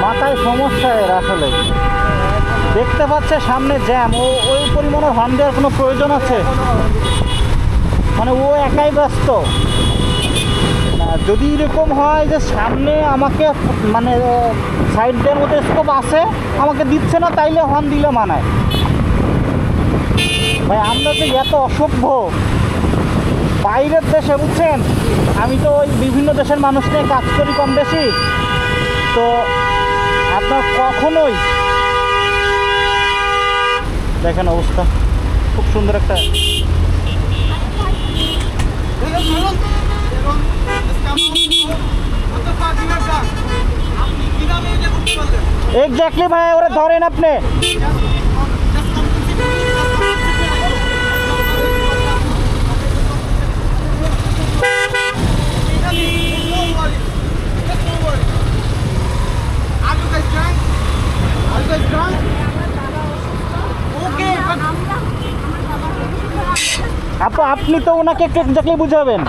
মাথায় সমস্যা এর আসলে। দেখতে পাচ্ছে সামনে জ্যাম, ওই পরিমাণে হর্ন দেওয়ার কোনো প্রয়োজন আছে? মানে ও একাই ব্যস্ত। যদি এরকম হয় যে সামনে আমাকে মানে সাইড দেওয়ার মতো স্কোপ আছে, আমাকে দিচ্ছে না, তাইলে হর্ন দিলে মানায়। ভাই আমরা যে এত অসভ্য বাইরের দেশে, বুঝছেন? আমি তো ওই বিভিন্ন দেশের মানুষ নিয়ে কাজ করি কম বেশি, তো আপনার কখনোই দেখেন অবস্থা। খুব সুন্দর একটা এক্স্যাক্টলি ভাই, ওরা ধরেন আপনি। আপনি তো ওনাকে একটু এক্স্যাক্টলি বুঝাবেন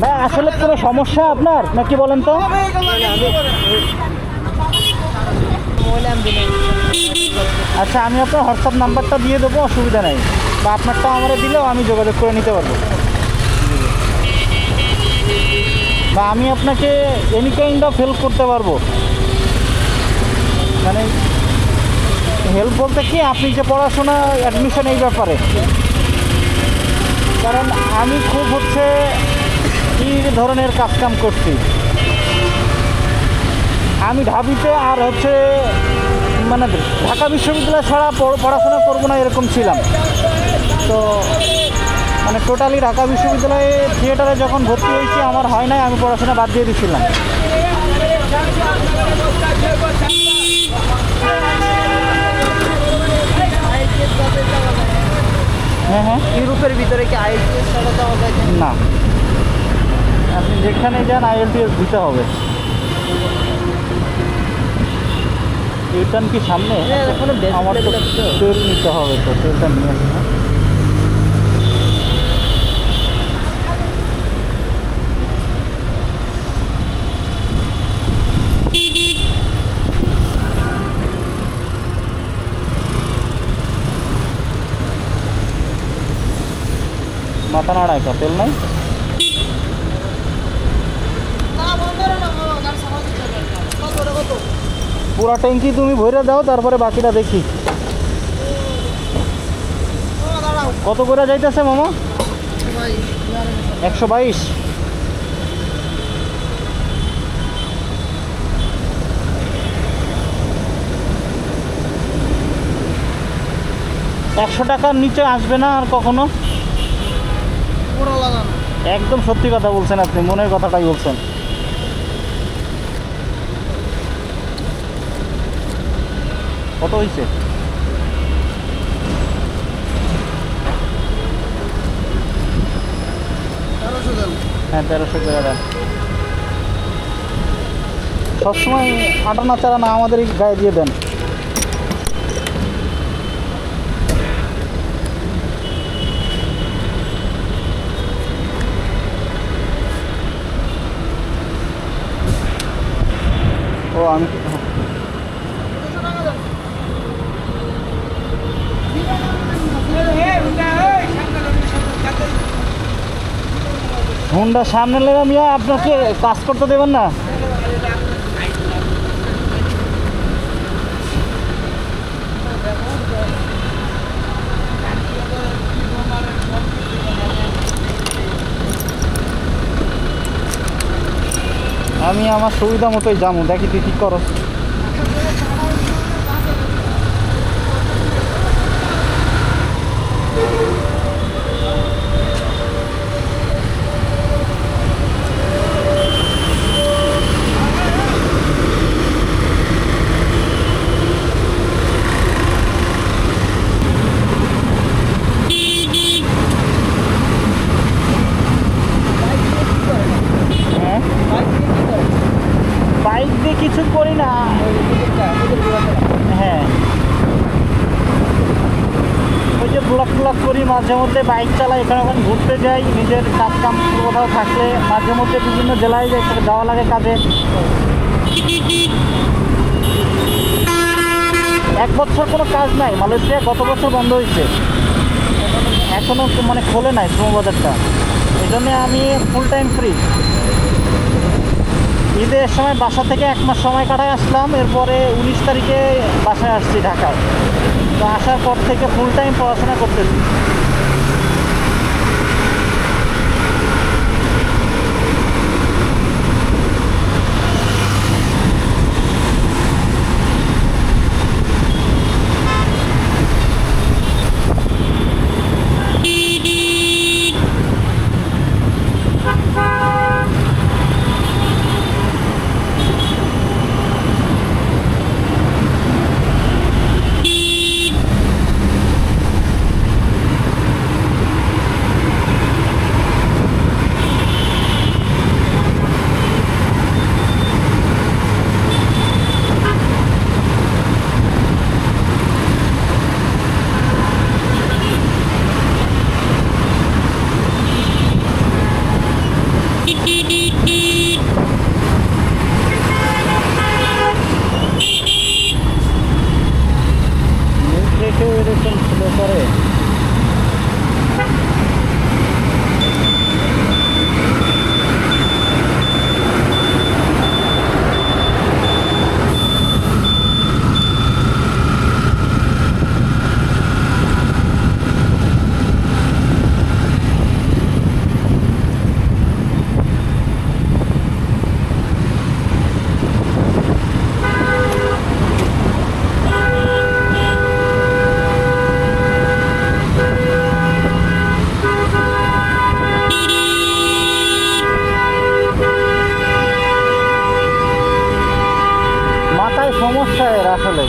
ভাই, আসলে কোনো সমস্যা আপনার নাকি বলেন তো? আচ্ছা, আমি আপনার হোয়াটসঅ্যাপ নাম্বারটা দিয়ে দেবো, অসুবিধা নেই, বা আপনারটা আমরা দিলেও আমি যোগাযোগ করে নিতে পারবো, বা আমি আপনাকে এনি কাইন্ড অফ হেল্প করতে পারবো। মানে হেল্প বলতে কি, আপনি যে পড়াশোনা অ্যাডমিশন এই ব্যাপারে, কারণ আমি খুব এই ধরনের কাজকাম করছি। আমি ঢাবিতে আর মানে ঢাকা বিশ্ববিদ্যালয় ছাড়া পড়াশোনা করবো না এরকম ছিলাম। তো মানে টোটালি ঢাকা বিশ্ববিদ্যালয়ে থিয়েটারে যখন ভর্তি হয়েছি আমার হয় নাই, আমি পড়াশোনা বাদ দিয়ে দিয়েছিলাম। হ্যাঁ হ্যাঁ, ইউরোপের ভিতরে কি আইএলটিএস ছাড়া যাওয়া যায় না? আপনি যেখানে যান আইএলটিএস দিতে হবে। রিটার্ন কি সামনে? আমার তো তেল নিতে হবে, তো তেলটা নিয়ে আসি। মাথা নাড়ায় কা তেল নাই? পুরা ট্যাঙ্কি তুমি ভরে দাও, তারপরে বাকিটা দেখি। কত করে যাইতেছে মামা? 122। টাকার নিচে আসবে না আর কখনো। একদম সত্যি কথা বলছেন আপনি, মনের কথাটাই বলছেন। কত হয়েছে? হ্যাঁ 1300 করে দেন। সবসময় আটা না চারা না আমাদের গায়ে দিয়ে দেন। ও আমি হুন্ডা সামনে লেগে মিয়া আপনাকে কাজ করতে দেবেন না? আমি আমার সুবিধা মতোই যাবো, দেখি তুই ঠিক করো। বাইক দিয়ে কিছু করি না। হ্যাঁ, ওই যে ব্লক করি, মাঝে মধ্যে বাইক চালাই, এখানে ওখানে ঘুরতে যাই, নিজের কাজ কাম কোথাও থাকলে মাঝে মধ্যে বিভিন্ন জেলায় যাওয়া লাগে কাজে। এক বছর কোনো কাজ নাই মালয়েশিয়া, গত বছর বন্ধ হয়েছে, এখনও মানে খোলে নাই শ্রমবাজারটা। এই জন্যে আমি ফুল টাইম ফ্রি। ঈদের সময় বাসা থেকে 1 মাস সময় কাটায় আসলাম, এরপরে 19 তারিখে বাসায় আসছি ঢাকায়। তো আসার পর থেকে ফুল টাইম পড়াশোনা করতেছি। এরকম স্লো করে। সমস্যা এর আসলে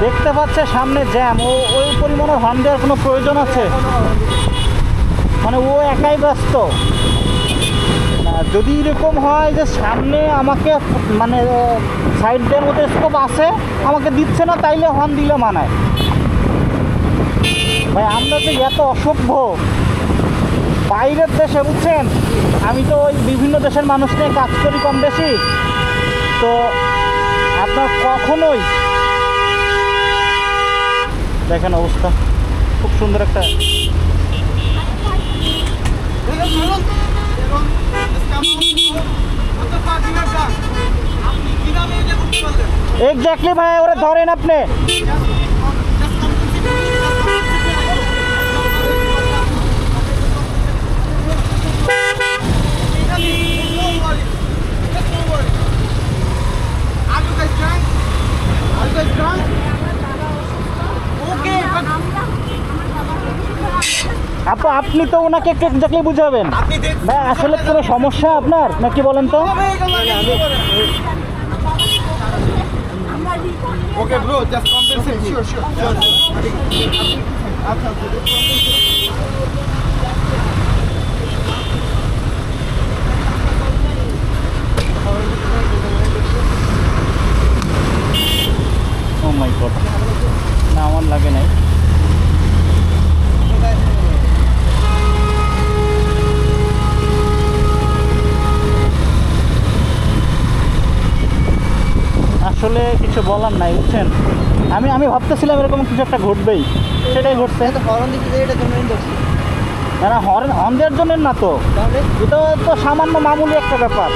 দেখতে পাচ্ছে সামনে জ্যাম, ওই পরিমাণে হর্ন দেওয়ার কোনো প্রয়োজন আছে? মানে ও একাই ব্যস্ত। যদি এরকম হয় যে সামনে আমাকে মানে সাইড দেওয়ার মতো স্কোপ আছে, আমাকে দিচ্ছে না, তাইলে হর্ন দিলে মানায়। ভাই আমরা যে এত অসভ্য বাইরের দেশে, বুঝছেন, আমি তো ওই বিভিন্ন দেশের মানুষ নিয়ে কাজ করি কম বেশি, তো আপনার কখনোই দেখেন অবস্থা, খুব সুন্দর একটা এক্স্যাক্টলি ভাই, ওরা ধরেন আপনি। আপু আপনি তো ওনাকে একটু এক্স্যাক্টলি বুঝাবেন ভাই, আসলে কোনো সমস্যা আপনার নাকি বলেন তো? Okay bro, just compensate. Sure sure. আচ্ছা ও মাই গড, না আমার লাগে নাই। আসলে কিছু বলার নাই, বুঝছেন, আমি ভাবতেছিলাম এরকম কিছু একটা ঘটবেই, সেটাই ঘটছে। হরন দিতে এটা জন্য দেখছি না হর্ন দেওয়ার জন্য না তো, তাহলে এটা তো সামান্য মামুলি একটা ব্যাপার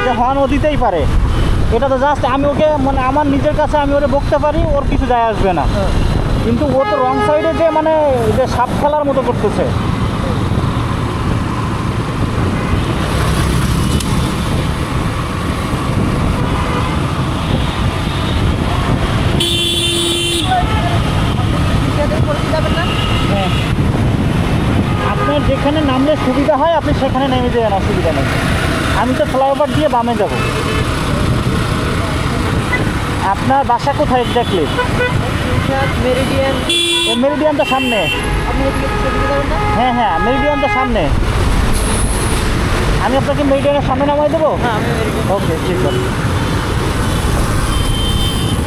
যে হর্ন ও দিতেই পারে। এটা তো জাস্ট আমি ওকে মানে আমার নিজের কাছে আমি ওরে বকতে পারি, ওর কিছু যায় আসবে না। কিন্তু ও তো রং সাইডে যে মানে যে সাপ খেলার মতো করতেছে। হ্যাঁ, আপনার যেখানে নামলে সুবিধা হয় আপনি সেখানে নেমে যাবেন, অসুবিধা নেই। আমি তো ফ্লাইওভার দিয়ে বামে যাব। আপনার বাসা কোথায় এক্স্যাক্টলি? মেরিডিয়ান। মেরিডিয়ানটা সামনে। আপনি হ্যাঁ হ্যাঁ, মেরিডিয়ানটা সামনে। আমি আপনাকে মেরিডিয়ানের সামনে নামাই দেবো। হ্যাঁ আমি মেরিডিয়ান। ওকে, ঠিক আছে।